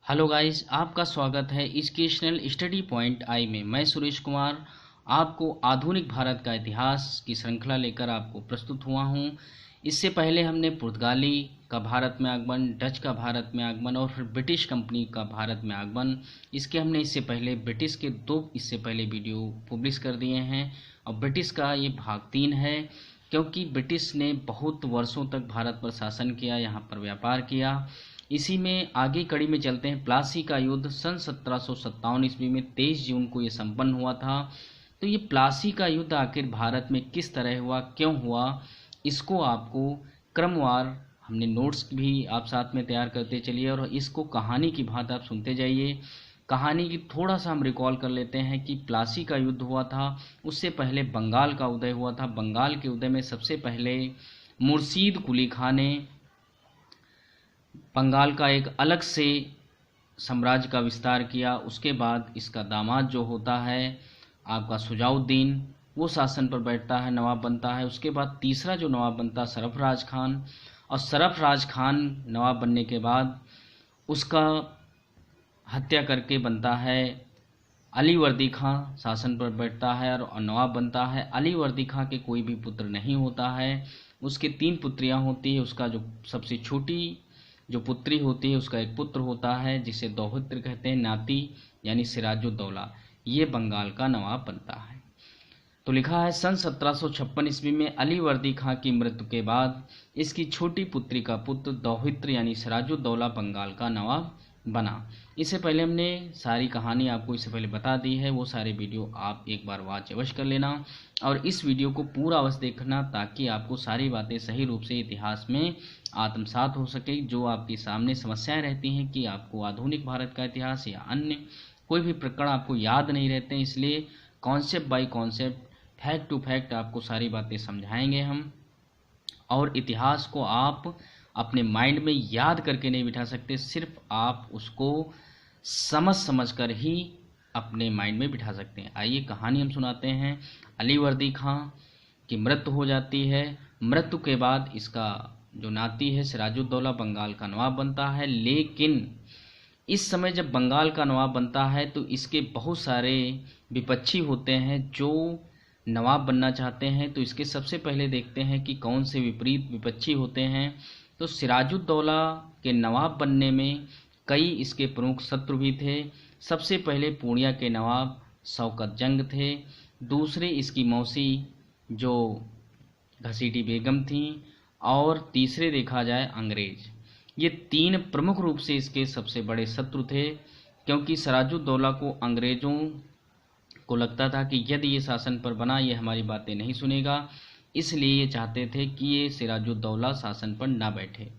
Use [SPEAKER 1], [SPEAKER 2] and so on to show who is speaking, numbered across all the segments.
[SPEAKER 1] Hello guys, आपका स्वागत है एजुकेशनल स्टडी पॉइंट आई में। मैं सुरेश कुमार आपको आधुनिक भारत का इतिहास की श्रृंखला लेकर आपको प्रस्तुत हुआ हूं। इससे पहले हमने पुर्तगाली का भारत में आगमन, डच का भारत में आगमन और फिर ब्रिटिश कंपनी का भारत में आगमन, हमने इससे पहले ब्रिटिश के इससे पहले वीडियो पब्लिश कर दिए हैं। और ब्रिटिश का ये भाग 3 है, क्योंकि ब्रिटिश ने बहुत वर्षों तक भारत पर शासन किया, यहाँ पर व्यापार किया। इसी में आगे कड़ी में चलते हैं। प्लासी का युद्ध सन 1757 ईस्वी में 23 जून को ये संपन्न हुआ था। तो ये प्लासी का युद्ध आखिर भारत में किस तरह हुआ, क्यों हुआ, इसको आपको क्रमवार हमने नोट्स भी आप साथ में तैयार करते चलिए और इसको कहानी की भांति आप सुनते जाइए। कहानी की थोड़ा सा हम रिकॉल कर लेते हैं कि प्लासी का युद्ध हुआ था, उससे पहले बंगाल का उदय हुआ था। बंगाल के उदय में सबसे पहले मुर्शीद कुली खां ने बंगाल का एक अलग से साम्राज्य का विस्तार किया। उसके बाद इसका दामाद जो होता है आपका शुजाउद्दीन, वो शासन पर बैठता है, नवाब बनता है। उसके बाद तीसरा जो नवाब बनता है सरफराज खान, और सरफराज खान नवाब बनने के बाद उसका हत्या करके बनता है अलीवर्दी खां, शासन पर बैठता है और नवाब बनता है। अलीवर्दी खां के कोई भी पुत्र नहीं होता है, उसके 3 पुत्रियां होती है। उसका जो सबसे छोटी जो पुत्री होती है उसका एक पुत्र होता है जिसे दोहित्र कहते हैं, नाती यानी सिराजुद्दौला, ये बंगाल का नवाब बनता है। तो लिखा है सन 1756 ईस्वी में अलीवर्दी खां की मृत्यु के बाद इसकी छोटी पुत्री का पुत्र दोहित्र यानी सिराजुद्दौला बंगाल का नवाब बना। इससे पहले हमने सारी कहानी आपको इससे पहले बता दी है, वो सारे वीडियो आप एक बार वॉच अवश्य कर लेना और इस वीडियो को पूरा अवश्य देखना, ताकि आपको सारी बातें सही रूप से इतिहास में आत्मसात हो सके। जो आपके सामने समस्याएं रहती हैं कि आपको आधुनिक भारत का इतिहास या अन्य कोई भी प्रकरण आपको याद नहीं रहते हैं, इसलिए concept by concept, fact to fact आपको सारी बातें समझाएंगे हम। और इतिहास को आप अपने माइंड में याद करके नहीं बिठा सकते, सिर्फ आप उसको समझ कर ही अपने माइंड में बिठा सकते हैं। आइए कहानी हम सुनाते हैं। अलीवर्दी खां की मृत्यु हो जाती है। मृत्यु के बाद इसका जो नाती है सिराजुद्दौला बंगाल का नवाब बनता है। लेकिन इस समय जब बंगाल का नवाब बनता है तो इसके बहुत सारे विपक्षी होते हैं जो नवाब बनना चाहते हैं। तो इसके सबसे पहले देखते हैं कि कौन से विपरीत विपक्षी होते हैं। तो सिराजुद्दौला के नवाब बनने में कई इसके प्रमुख शत्रु भी थे। सबसे पहले पूर्णिया के नवाब शौकत जंग थे, दूसरे इसकी मौसी जो घसीटी बेगम थी, और तीसरे देखा जाए अंग्रेज। ये 3 प्रमुख रूप से इसके सबसे बड़े शत्रु थे, क्योंकि सिराजुद्दौला को अंग्रेजों को लगता था कि यदि ये शासन पर बना ये हमारी बातें नहीं सुनेगा, इसलिए ये चाहते थे कि ये सिराजुद्दौला शासन पर ना बैठे।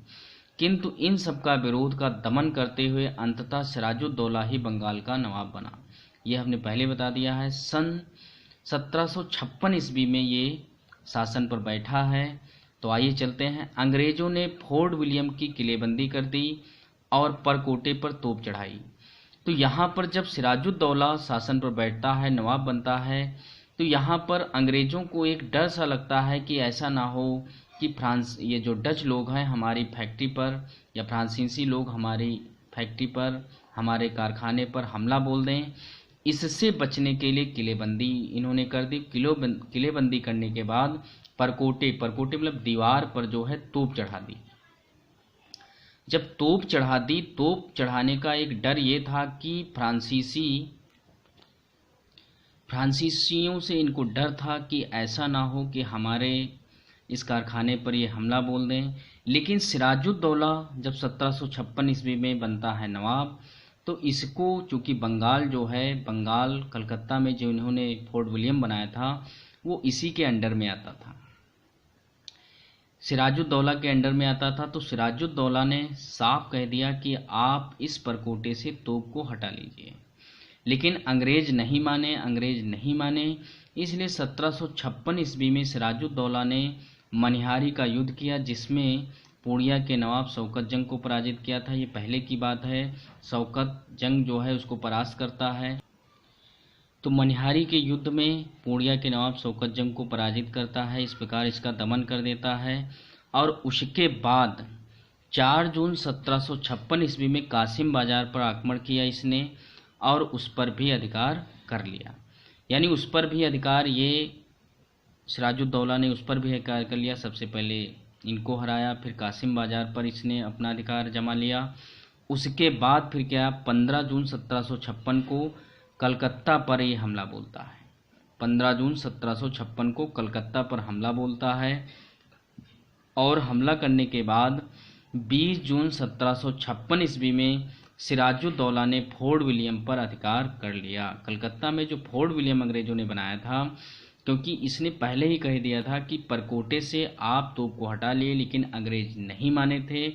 [SPEAKER 1] किंतु इन सब का विरोध का दमन करते हुए अंततः सिराजुद्दौला ही बंगाल का नवाब बना। ये हमने पहले बता दिया है। सन 1756 ईस्वी में ये शासन पर बैठा है। तो आइए चलते हैं। अंग्रेजों ने फोर्ट विलियम की किलेबंदी कर दी और परकोटे पर तोप चढ़ाई। तो यहाँ पर जब सिराजुद्दौला शासन पर बैठता है, नवाब बनता है, तो यहाँ पर अंग्रेजों को एक डर सा लगता है कि ऐसा ना हो कि ये जो डच लोग हैं हमारी फैक्ट्री पर, या फ्रांसीसी लोग हमारी फैक्ट्री पर, हमारे कारखाने पर हमला बोल दें। इससे बचने के लिए किलेबंदी इन्होंने कर दी। किलेबंदी करने के बाद परकोटे मतलब दीवार पर जो है तोप चढ़ा दी। जब तोप चढ़ा दी, तोप चढ़ाने का एक डर ये था कि फ्रांसीसियों से इनको डर था कि ऐसा ना हो कि हमारे इस कारखाने पर ये हमला बोल दें। लेकिन सिराजुद्दौला जब 1756 ईस्वी में बनता है नवाब, तो इसको चूँकि बंगाल जो है, बंगाल कलकत्ता में जो इन्होंने फोर्ट विलियम बनाया था वो इसी के अंडर में आता था, सिराजुद्दौला के अंडर में आता था। तो सिराजुद्दौला ने साफ कह दिया कि आप इस परकोटे से तोप को हटा लीजिए। लेकिन अंग्रेज नहीं माने। इसलिए 1756 ईस्वी में सिराजुद्दौला ने मनिहारी का युद्ध किया, जिसमें पूर्णिया के नवाब शौकत जंग को पराजित किया था। ये पहले की बात है। शौकत जंग जो है उसको परास्त करता है। तो मनिहारी के युद्ध में पूर्णिया के नवाब शौकत जंग को पराजित करता है, इस प्रकार इसका दमन कर देता है। और उसके बाद 4 जून 1756 ईस्वी में कासिम बाजार पर आक्रमण किया इसने और उस पर भी अधिकार कर लिया। यानी उस पर भी अधिकार, ये सिराजुद्दौला ने उस पर भी अधिकार कर लिया। सबसे पहले इनको हराया, फिर कासिम बाजार पर इसने अपना अधिकार जमा लिया। उसके बाद फिर क्या, 15 जून 1756 को कलकत्ता पर ये हमला बोलता है। 15 जून 1756 को कलकत्ता पर हमला बोलता है और हमला करने के बाद 20 जून 1756 ईस्वी में सिराजुद्दौला ने फोर्ट विलियम पर अधिकार कर लिया। कलकत्ता में जो फोर्ट विलियम अंग्रेजों ने बनाया था, क्योंकि इसने पहले ही कह दिया था कि परकोटे से आप तोप को हटा लिए, लेकिन अंग्रेज नहीं माने थे,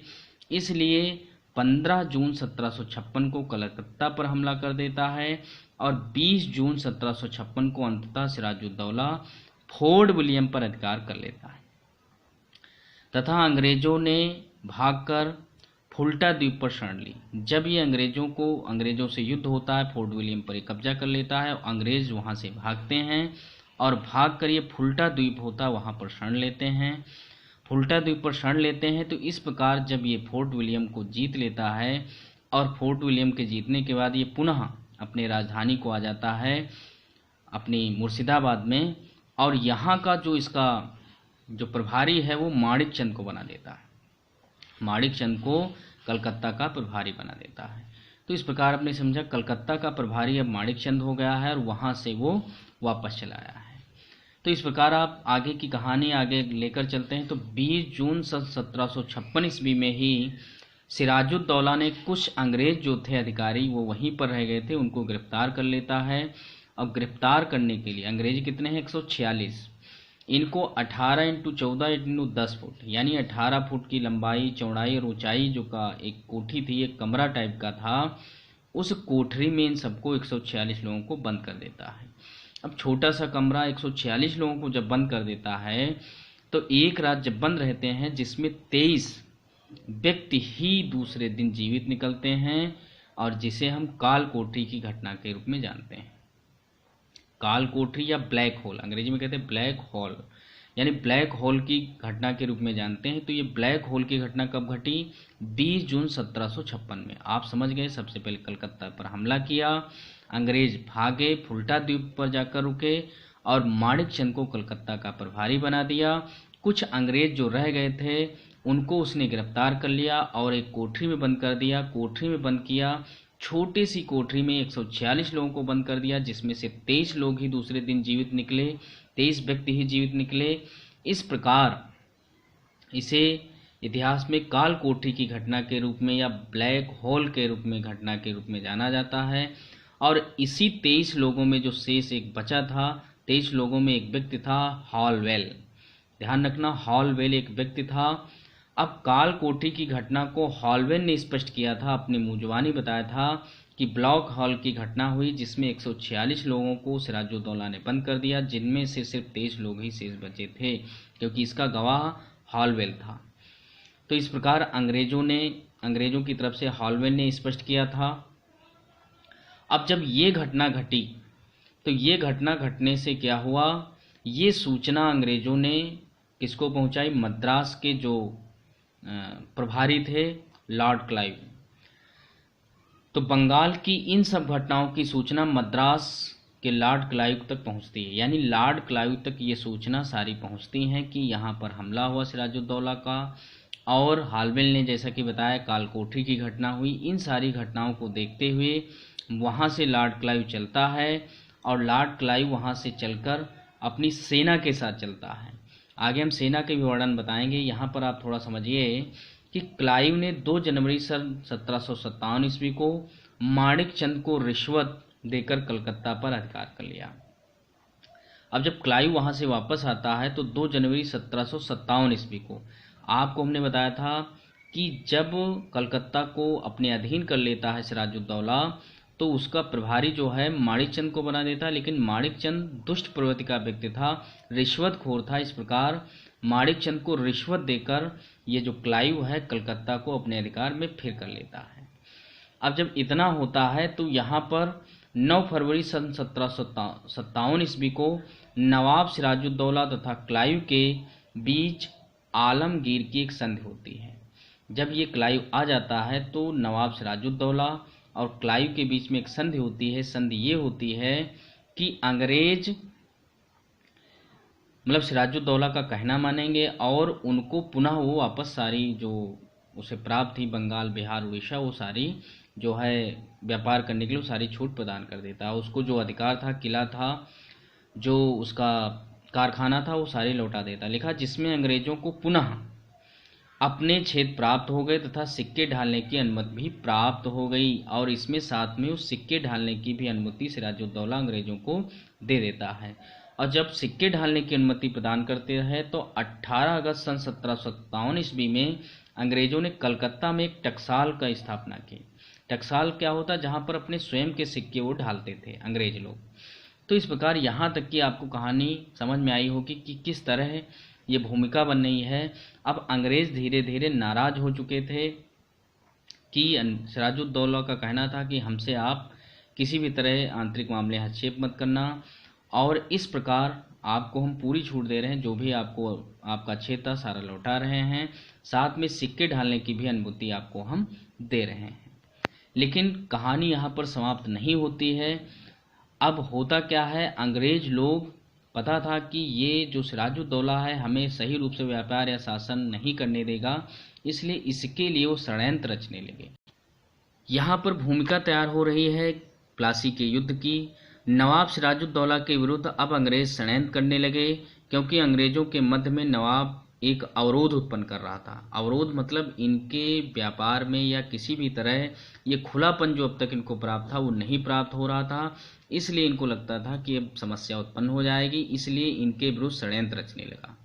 [SPEAKER 1] इसलिए 15 जून 1756 को कलकत्ता पर हमला कर देता है और 20 जून 1756 को अंततः सिराजुद्दौला फोर्ट विलियम पर अधिकार कर लेता है तथा अंग्रेजों ने भागकर फुल्टा द्वीप पर शरण ली। जब ये अंग्रेजों से युद्ध होता है, फोर्ट विलियम पर कब्जा कर लेता है, अंग्रेज वहाँ से भागते हैं और भागकर ये फुल्टा द्वीप होता है वहाँ पर शरण लेते हैं। फुल्टा द्वीप पर शरण लेते हैं। तो इस प्रकार जब ये फोर्ट विलियम को जीत लेता है और फोर्ट विलियम के जीतने के बाद ये पुनः अपने राजधानी को आ जाता है, अपनी मुर्शिदाबाद में, और यहाँ का जो इसका जो प्रभारी है वो माणिक चंद को बना देता है। माणिक चंद को कलकत्ता का प्रभारी बना देता है। तो इस प्रकार आपने समझा, कलकत्ता का प्रभारी अब माणिक चंद हो गया है और वहाँ से वो वापस चला आया है। तो इस प्रकार आप आगे की कहानी आगे लेकर चलते हैं। तो 20 जून 1756 ईस्वी में ही सिराजुद्दौला ने कुछ अंग्रेज जो थे अधिकारी, वो वहीं पर रह गए थे, उनको गिरफ्तार कर लेता है। अब गिरफ्तार करने के लिए अंग्रेज कितने हैं, 146, इनको 18 × 14 × 10 फुट यानी 18 फुट की लंबाई, चौड़ाई और ऊंचाई जो का एक कोठी थी, एक कमरा टाइप का था, उस कोठरी में इन सबको 146 लोगों को बंद कर देता है। अब छोटा सा कमरा 146 लोगों को जब बंद कर देता है तो एक रात जब बंद रहते हैं, जिसमें 23 व्यक्ति ही दूसरे दिन जीवित निकलते हैं, और जिसे हम काल कोठरी की घटना के रूप में जानते हैं। काल कोठरी या ब्लैक होल, अंग्रेजी में कहते हैं ब्लैक होल, यानी ब्लैक होल की घटना के रूप में जानते हैं। तो ये ब्लैक होल की घटना कब घटी, 20 जून 1756 में। आप समझ गए, सबसे पहले कलकत्ता पर हमला किया, अंग्रेज भागे, फुल्टा द्वीप पर जाकर रुके और माणिक चंद को कलकत्ता का प्रभारी बना दिया। कुछ अंग्रेज जो रह गए थे उनको उसने गिरफ्तार कर लिया और एक कोठरी में बंद कर दिया। कोठरी में बंद किया, छोटी सी कोठरी में 146 लोगों को बंद कर दिया, जिसमें से 23 लोग ही दूसरे दिन जीवित निकले, 23 व्यक्ति ही जीवित निकले। इस प्रकार इसे इतिहास में काल कोठरी की घटना के रूप में या ब्लैक होल के रूप में घटना के रूप में जाना जाता है। और इसी 23 लोगों में जो शेष एक बचा था, 23 लोगों में एक व्यक्ति था हॉलवेल। ध्यान रखना, हॉलवेल एक व्यक्ति था। अब काल कोठरी की घटना को हॉलवेल ने स्पष्ट किया था, अपनी मुंहजुबानी बताया था कि ब्लैक होल की घटना हुई जिसमें 146 लोगों को सिराजुद्दौला ने बंद कर दिया, जिनमें से सिर्फ 23 लोग ही शेष बचे थे, क्योंकि इसका गवाह हॉलवेल था। तो इस प्रकार अंग्रेजों की तरफ से हॉलवेल ने स्पष्ट किया था। अब जब ये घटना घटी तो ये घटना घटने से क्या हुआ, ये सूचना अंग्रेजों ने किसको पहुंचाई, मद्रास के जो प्रभारी थे लॉर्ड क्लाइव। तो बंगाल की इन सब घटनाओं की सूचना मद्रास के लॉर्ड क्लाइव तक पहुंचती है, यानी लॉर्ड क्लाइव तक ये सूचना सारी पहुंचती हैं कि यहाँ पर हमला हुआ सिराजुद्दौला का, और हॉलवेल ने जैसा कि बताया काल कोठरी की घटना हुई। इन सारी घटनाओं को देखते हुए वहाँ से लॉर्ड क्लाइव चलता है और लॉर्ड क्लाइव वहाँ से चलकर अपनी सेना के साथ चलता है। आगे हम सेना के भी वर्णन बताएंगे। यहाँ पर आप थोड़ा समझिए कि क्लाइव ने 2 जनवरी सन 1757 ईस्वी को माणिक चंद को रिश्वत देकर कलकत्ता पर अधिकार कर लिया। अब जब क्लाइव वहाँ से वापस आता है तो 2 जनवरी 1757 ईस्वी को आपको हमने बताया था कि जब कलकत्ता को अपने अधीन कर लेता है सिराजुद्दौला तो उसका प्रभारी जो है माणिक चंद को बना देता है, लेकिन माणिक चंद दुष्ट प्रवृत्ति का व्यक्ति था, रिश्वतखोर था। इस प्रकार माणिक चंद को रिश्वत देकर ये जो क्लाइव है कलकत्ता को अपने अधिकार में फिर कर लेता है। अब जब इतना होता है तो यहाँ पर 9 फरवरी सन 1757 ईस्वी को नवाब सिराजुद्दौला तथा क्लाइव के बीच आलमगीर की एक संधि होती है। जब ये क्लाइव आ जाता है तो नवाब सिराजुद्दौला और क्लाइव के बीच में एक संधि होती है। संधि ये होती है कि अंग्रेज मतलब सिराजुद्दौला का कहना मानेंगे और उनको पुनः वो वापस सारी जो उसे प्राप्त थी बंगाल, बिहार, उड़ीसा, वो सारी जो है व्यापार करने के लिए सारी छूट प्रदान कर देता है। उसको जो अधिकार था, किला था, जो उसका कारखाना था, वो सारे लौटा देता। लिखा जिसमें अंग्रेजों को पुनः अपने क्षेत्र प्राप्त हो गए तथा सिक्के ढालने की अनुमति भी प्राप्त हो गई, और इसमें साथ में उस सिक्के ढालने की भी अनुमति सिराजुद्दौला अंग्रेजों को दे देता है। और जब सिक्के ढालने की अनुमति प्रदान करते हैं तो 18 अगस्त सन 1757 ईस्वी में अंग्रेजों ने कलकत्ता में एक टकसाल का स्थापना की। टकसाल क्या होता, जहाँ पर अपने स्वयं के सिक्के वो ढालते थे अंग्रेज लोग। तो इस प्रकार यहाँ तक की आपको कहानी समझ में आई होगी कि किस तरह ये भूमिका बन रही है। अब अंग्रेज धीरे धीरे नाराज हो चुके थे कि सिराजुद्दौला का कहना था कि हमसे आप किसी भी तरह आंतरिक मामले हस्तक्षेप मत करना, और इस प्रकार आपको हम पूरी छूट दे रहे हैं, जो भी आपको आपका क्षेत्र था सारा लौटा रहे हैं, साथ में सिक्के ढालने की भी अनुमति आपको हम दे रहे हैं। लेकिन कहानी यहाँ पर समाप्त नहीं होती है। अब होता क्या है, अंग्रेज लोग पता था कि ये जो सिराजुद्दौला है हमें सही रूप से व्यापार या शासन नहीं करने देगा, इसलिए इसके लिए वो षड्यंत्र रचने लगे। यहाँ पर भूमिका तैयार हो रही है प्लासी के युद्ध की। नवाब सिराजुद्दौला के विरुद्ध अब अंग्रेज षड्यंत्र करने लगे, क्योंकि अंग्रेजों के मध्य में नवाब एक अवरोध उत्पन्न कर रहा था। अवरोध मतलब इनके व्यापार में या किसी भी तरह ये खुलापन जो अब तक इनको प्राप्त था वो नहीं प्राप्त हो रहा था, इसलिए इनको लगता था कि अब समस्या उत्पन्न हो जाएगी, इसलिए इनके विरुद्ध षड्यंत्र रचने लगा।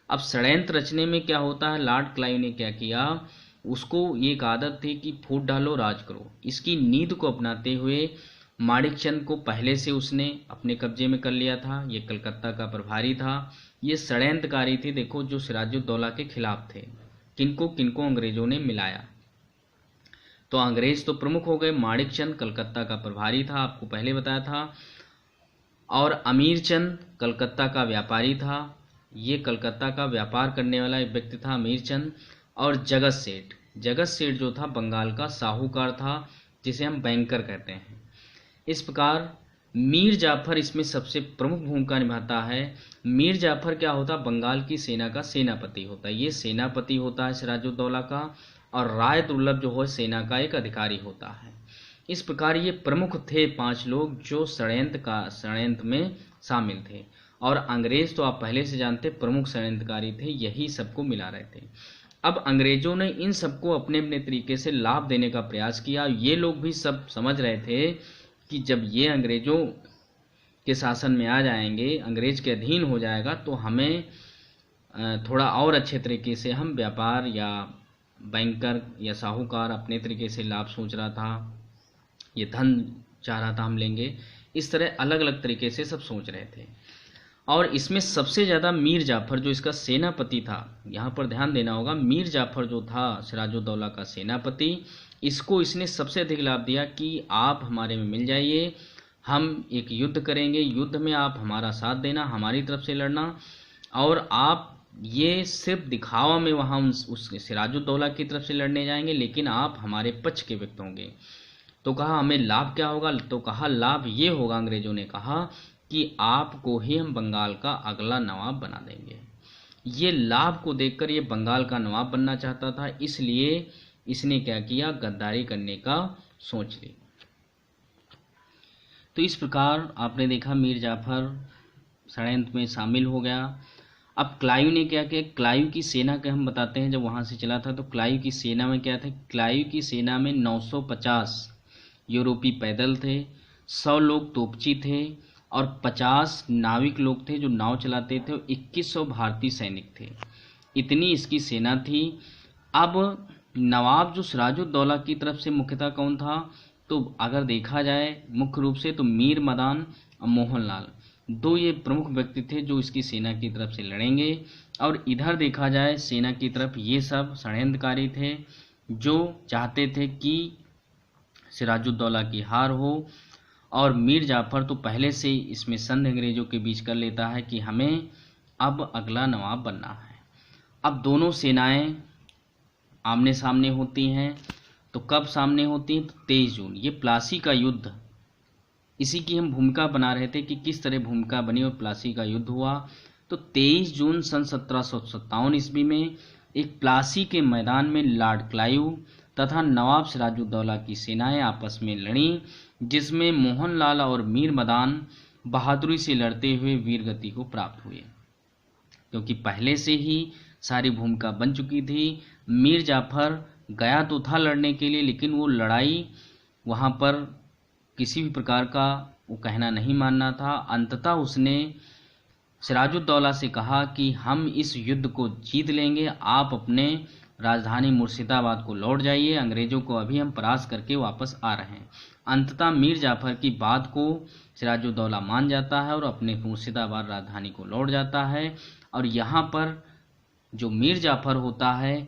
[SPEAKER 1] अब षड्यंत्र रचने में क्या होता है, लॉर्ड क्लाइव ने क्या किया, उसको ये एक आदत थी कि फूट डालो राज करो। इसकी नीति को अपनाते हुए माणिकचंद को पहले से उसने अपने कब्जे में कर लिया था। ये कलकत्ता का प्रभारी था, ये षड्यंत्रकारी थे देखो, जो सिराजुद्दौला के खिलाफ थे। किनको किनको अंग्रेजों ने मिलाया। तो अंग्रेज तो प्रमुख हो गए, माणिकचंद कलकत्ता का प्रभारी था, आपको पहले बताया था, और अमीरचंद कलकत्ता का व्यापारी था। ये कलकत्ता का व्यापार करने वाला एक व्यक्ति था अमीरचंद। और जगत सेठ, जगत सेठ जो था बंगाल का साहूकार था, जिसे हम बैंकर कहते हैं। इस प्रकार मीर जाफर इसमें सबसे प्रमुख भूमिका निभाता है। मीर जाफर क्या होता, बंगाल की सेना का सेनापति होता है। ये सेनापति होता है सिराजुद्दौला का, और राय दुर्लभ जो हो सेना का एक अधिकारी होता है। इस प्रकार ये प्रमुख थे 5 लोग जो षड्यंत्र में शामिल थे। और अंग्रेज तो आप पहले से जानते प्रमुख षड्यंत्रकारी थे, यही सबको मिला रहे थे। अब अंग्रेजों ने इन सबको अपने अपने तरीके से लाभ देने का प्रयास किया। ये लोग भी सब समझ रहे थे कि जब ये अंग्रेजों के शासन में आ जाएंगे, अंग्रेज के अधीन हो जाएगा, तो हमें थोड़ा और अच्छे तरीके से हम व्यापार या बैंकर या साहूकार अपने तरीके से लाभ सोच रहा था, ये धन चाह रहा था हम लेंगे, इस तरह अलग अलग तरीके से सब सोच रहे थे। और इसमें सबसे ज़्यादा मीर जाफर जो इसका सेनापति था, यहाँ पर ध्यान देना होगा, मीर जाफर जो था सिराजुद्दौला का सेनापति, इसको इसने सबसे अधिक लाभ दिया कि आप हमारे में मिल जाइए, हम एक युद्ध करेंगे, युद्ध में आप हमारा साथ देना, हमारी तरफ से लड़ना, और आप ये सिर्फ दिखावा में वहाँ उस सिराजुद्दौला की तरफ से लड़ने जाएंगे, लेकिन आप हमारे पक्ष के व्यक्ति होंगे। तो कहा हमें लाभ क्या होगा, तो कहा लाभ ये होगा, अंग्रेजों ने कहा कि आपको ही हम बंगाल का अगला नवाब बना देंगे। ये लाभ को देखकर ये बंगाल का नवाब बनना चाहता था, इसलिए इसने क्या किया, गद्दारी करने का सोच ली। तो इस प्रकार आपने देखा मीर जाफर षड्यंत्र में शामिल हो गया। अब क्लाइव ने क्या किया, क्लाइव की सेना के हम बताते हैं, जब वहाँ से चला था तो क्लाइव की सेना में क्या थे, क्लाइव की सेना में 950 यूरोपी पैदल थे, 100 लोग तोपची थे, और 50 नाविक लोग थे जो नाव चलाते थे, और 2100 भारतीय सैनिक थे। इतनी इसकी सेना थी। अब नवाब जो सिराजुद्दौला की तरफ से मुख्यतः कौन था, तो अगर देखा जाए मुख्य रूप से तो मीर मदान और मोहनलाल, 2 ये प्रमुख व्यक्ति थे जो इसकी सेना की तरफ से लड़ेंगे। और इधर देखा जाए सेना की तरफ ये सब षड्यंत्रकारी थे जो चाहते थे कि सिराजुद्दौला की हार हो। और मीर जाफर तो पहले से इसमें संधि अंग्रेजों के बीच कर लेता है कि हमें अब अगला नवाब बनना है। अब दोनों सेनाएं आमने सामने होती हैं। तो कब सामने होती हैं? तो 23 जून, ये प्लासी का युद्ध, इसी की हम भूमिका बना रहे थे कि किस तरह भूमिका बनी और प्लासी का युद्ध हुआ। तो 23 जून सन 1757 ईस्वी में एक प्लासी के मैदान में लॉर्ड क्लाइव तथा नवाब सिराजुद्दौला की सेनाएं आपस में लड़ी, जिसमें मोहनलाल और मीर मदान बहादुरी से लड़ते हुए वीरगति को प्राप्त हुए, क्योंकि पहले से ही सारी भूमिका बन चुकी थी। मीर जाफर गया तो था लड़ने के लिए, लेकिन वो लड़ाई वहाँ पर किसी भी प्रकार का वो कहना नहीं मानना था। अंततः उसने सिराजुद्दौला से कहा कि हम इस युद्ध को जीत लेंगे, आप अपने राजधानी मुर्शिदाबाद को लौट जाइए, अंग्रेजों को अभी हम परास्त करके वापस आ रहे हैं। अंततः मीर जाफर की बात को सिराजुद्दौला मान जाता है और अपने मुर्शिदाबाद राजधानी को लौट जाता है। और यहाँ पर जो मीर जाफर होता है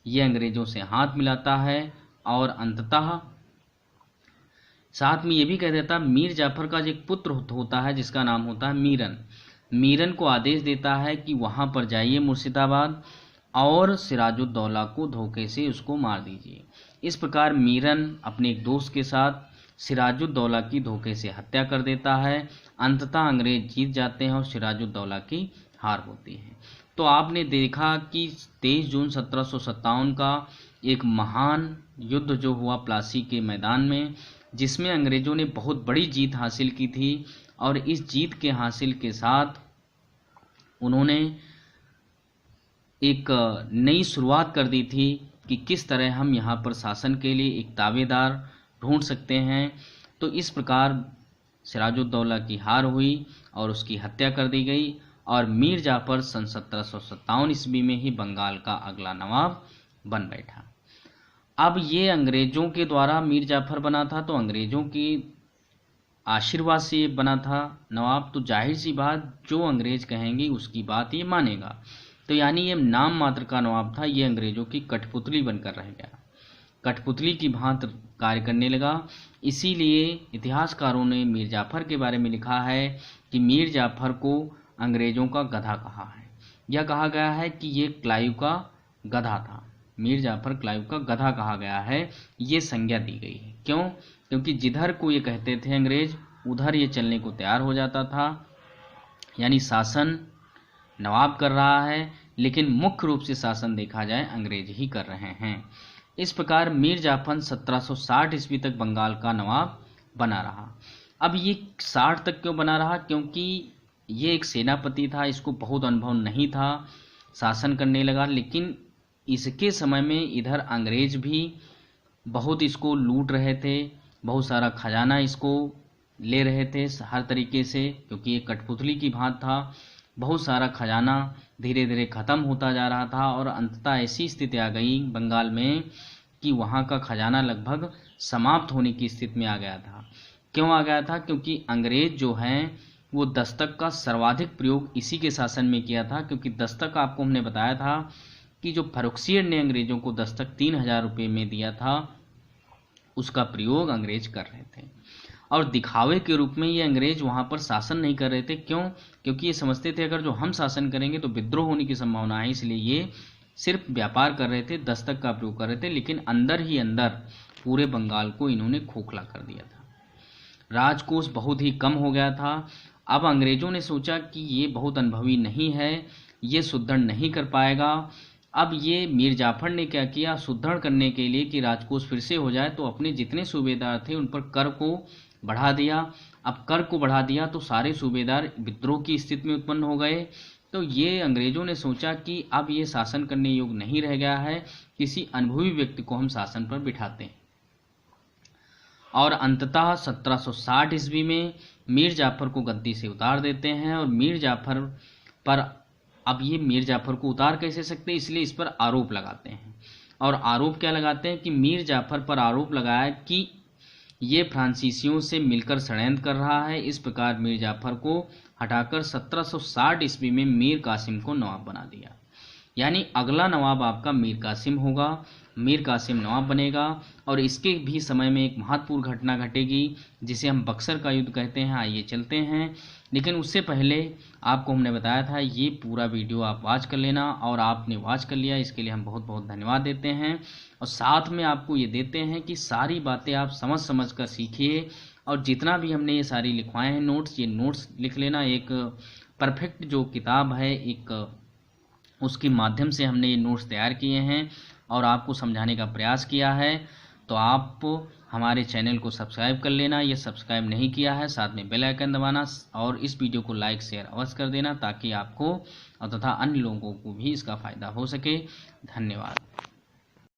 [SPEAKER 1] ये अंग्रेजों से हाथ मिलाता है और अंततः साथ में ये भी कह देता, मीर जाफर का जो एक पुत्र होता है जिसका नाम होता है मीरन, मीरन को आदेश देता है कि वहाँ पर जाइए मुर्शिदाबाद और सिराजुद्दौला को धोखे से उसको मार दीजिए। इस प्रकार मीरन अपने एक दोस्त के साथ सिराजुद्दौला की धोखे से हत्या कर देता है। अंततः अंग्रेज जीत जाते हैं और सिराजुद्दौला की हार होती है। तो आपने देखा कि 23 जून 1757 का एक महान युद्ध जो हुआ प्लासी के मैदान में, जिसमें अंग्रेजों ने बहुत बड़ी जीत हासिल की थी और इस जीत के हासिल के साथ उन्होंने एक नई शुरुआत कर दी थी कि किस तरह हम यहाँ पर शासन के लिए एक दावेदार ढूंढ सकते हैं। तो इस प्रकार सिराजुद्दौला की हार हुई और उसकी हत्या कर दी गई और मीर जाफर सन 1757 ईस्वी में ही बंगाल का अगला नवाब बन बैठा। अब ये अंग्रेजों के द्वारा मीर जाफर बना था, तो अंग्रेजों की आशीर्वाद से ये बना था नवाब, तो जाहिर सी बात जो अंग्रेज कहेंगे उसकी बात ये मानेगा। तो यानी ये नाम मात्र का नवाब था, ये अंग्रेजों की कठपुतली बनकर रह गया, कठपुतली की भांति कार्य करने लगा। इसीलिए इतिहासकारों ने मीर जाफर के बारे में लिखा है कि मीर जाफर को अंग्रेजों का गधा कहा है। यह कहा गया है कि ये क्लाइव का गधा था, मीर जाफर क्लाइव का गधा कहा गया है, ये संज्ञा दी गई है। क्यों? क्योंकि जिधर को ये कहते थे अंग्रेज उधर ये चलने को तैयार हो जाता था। यानी शासन नवाब कर रहा है, लेकिन मुख्य रूप से शासन देखा जाए अंग्रेज ही कर रहे हैं। इस प्रकार मीर जाफर 1760 ईस्वी तक बंगाल का नवाब बना रहा। अब ये 60 तक क्यों बना रहा? क्योंकि ये एक सेनापति था, इसको बहुत अनुभव नहीं था, शासन करने लगा। लेकिन इसके समय में इधर अंग्रेज भी बहुत इसको लूट रहे थे, बहुत सारा खजाना इसको ले रहे थे हर तरीके से, क्योंकि ये कठपुतली की भांति था। बहुत सारा खजाना धीरे धीरे ख़त्म होता जा रहा था और अंततः ऐसी स्थिति आ गई बंगाल में कि वहाँ का खजाना लगभग समाप्त होने की स्थिति में आ गया था। क्यों आ गया था? क्योंकि अंग्रेज जो हैं वो दस्तक का सर्वाधिक प्रयोग इसी के शासन में किया था। क्योंकि दस्तक आपको हमने बताया था कि जो फर्रुखसियर ने अंग्रेजों को दस्तक 3000 रुपये में दिया था, उसका प्रयोग अंग्रेज कर रहे थे और दिखावे के रूप में ये अंग्रेज वहाँ पर शासन नहीं कर रहे थे। क्यों? क्योंकि ये समझते थे अगर जो हम शासन करेंगे तो विद्रोह होने की संभावना है, इसलिए ये सिर्फ व्यापार कर रहे थे, दस्तक का प्रयोग कर रहे थे। लेकिन अंदर ही अंदर पूरे बंगाल को इन्होंने खोखला कर दिया था, राजकोष बहुत ही कम हो गया था। अब अंग्रेजों ने सोचा कि ये बहुत अनुभवी नहीं है, ये सुदृढ़ नहीं कर पाएगा। अब ये मीर जाफर ने क्या किया, सुदृढ़ करने के लिए कि राजकोष फिर से हो जाए, तो अपने जितने सूबेदार थे उन पर कर को बढ़ा दिया। अब कर को बढ़ा दिया तो सारे सूबेदार विद्रोह की स्थिति में उत्पन्न हो गए। तो ये अंग्रेजों ने सोचा कि अब ये शासन करने योग्य नहीं रह गया है, किसी अनुभवी व्यक्ति को हम शासन पर बिठाते हैं। और अंततः 1760 ईस्वी में मीर जाफर को गद्दी से उतार देते हैं। और मीर जाफर पर अब ये मीर जाफर को उतार कैसे सकते, इसलिए इस पर आरोप लगाते हैं। और आरोप क्या लगाते हैं कि मीर जाफर पर आरोप लगाया कि ये फ्रांसीसियों से मिलकर षड्यंत्र कर रहा है। इस प्रकार मीर जाफर को हटाकर 1760 ईस्वी में मीर कासिम को नवाब बना दिया। यानी अगला नवाब आपका मीर कासिम होगा। मीर कासिम नवाब बनेगा और इसके भी समय में एक महत्वपूर्ण घटना घटेगी जिसे हम बक्सर का युद्ध कहते हैं। आइए चलते हैं, लेकिन उससे पहले आपको हमने बताया था ये पूरा वीडियो आप वॉच कर लेना, और आपने वॉच कर लिया, इसके लिए हम बहुत बहुत धन्यवाद देते हैं। और साथ में आपको ये देते हैं कि सारी बातें आप समझ कर सीखिए, और जितना भी हमने ये सारी लिखवाए हैं नोट्स, ये नोट्स लिख लेना। एक परफेक्ट जो किताब है, एक उसके माध्यम से हमने ये नोट्स तैयार किए हैं और आपको समझाने का प्रयास किया है। तो आप हमारे चैनल को सब्सक्राइब कर लेना, ये सब्सक्राइब नहीं किया है, साथ में बेल आइकन दबाना और इस वीडियो को लाइक शेयर अवश्य कर देना, ताकि आपको और तथा अन्य लोगों को भी इसका फ़ायदा हो सके। धन्यवाद।